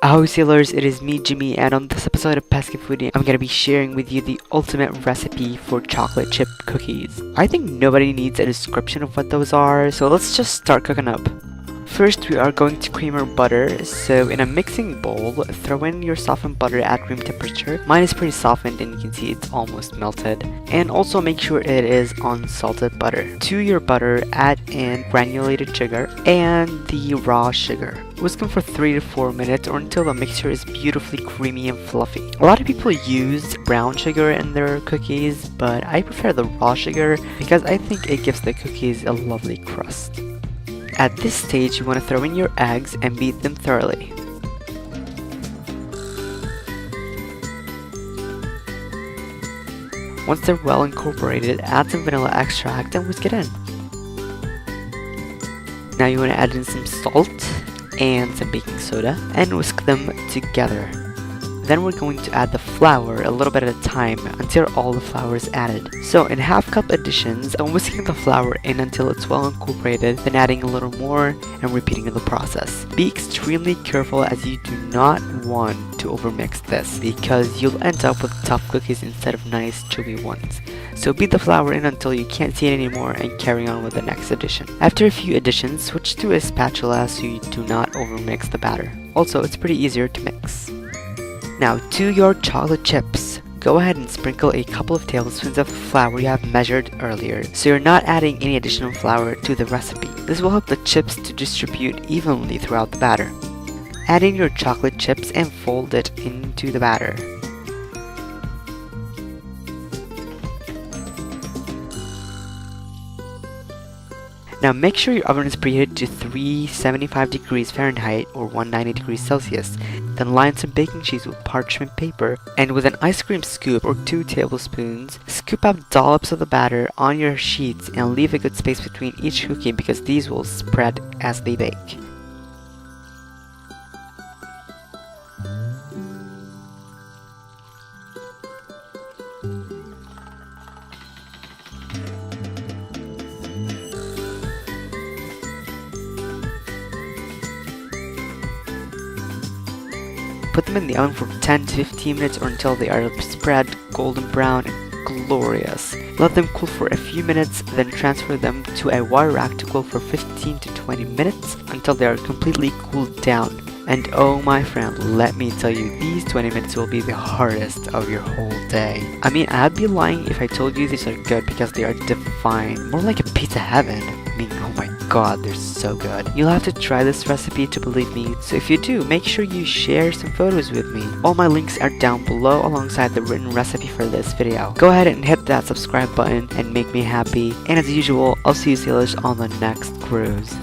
Ahoy sailors, it is me Jimmy, and on this episode of PescaFoodie, I'm going to be sharing with you the ultimate recipe for chocolate chip cookies. I think nobody needs a description of what those are, so let's just start cooking up. First, we are going to cream our butter, so in a mixing bowl, throw in your softened butter at room temperature. Mine is pretty softened and you can see it's almost melted. And also make sure it is unsalted butter. To your butter, add in granulated sugar and the raw sugar. Whisk them for 3 to 4 minutes or until the mixture is beautifully creamy and fluffy. A lot of people use brown sugar in their cookies, but I prefer the raw sugar because I think it gives the cookies a lovely crust. At this stage, you want to throw in your eggs and beat them thoroughly. Once they're well incorporated, add some vanilla extract and whisk it in. Now you want to add in some salt and some baking soda and whisk them together. Then we're going to add the flour a little bit at a time until all the flour is added. So in half cup additions, I'm whisking the flour in until it's well incorporated, then adding a little more and repeating the process. Be extremely careful as you do not want to overmix this because you'll end up with tough cookies instead of nice chewy ones. So beat the flour in until you can't see it anymore and carry on with the next addition. After a few additions, switch to a spatula so you do not overmix the batter. Also, it's pretty easier to mix. Now to your chocolate chips. Go ahead and sprinkle a couple of tablespoons of the flour you have measured earlier, so you're not adding any additional flour to the recipe. This will help the chips to distribute evenly throughout the batter. Add in your chocolate chips and fold it into the batter. Now make sure your oven is preheated to 375 degrees Fahrenheit or 190 degrees Celsius. Then line some baking sheets with parchment paper and with an ice cream scoop or 2 tablespoons, scoop out dollops of the batter on your sheets and leave a good space between each cookie because these will spread as they bake. Put them in the oven for 10 to 15 minutes or until they are spread golden brown and glorious. Let them cool for a few minutes, then transfer them to a wire rack to cool for 15 to 20 minutes until they are completely cooled down. And oh my friend, let me tell you, these 20 minutes will be the hardest of your whole day. I mean, I'd be lying if I told you these are good because they are divine. More like a pizza heaven. I mean, oh my god, they're so good. You'll have to try this recipe to believe me, so if you do, make sure you share some photos with me. All my links are down below alongside the written recipe for this video. Go ahead and hit that subscribe button and make me happy. And as usual, I'll see you sailors on the next cruise.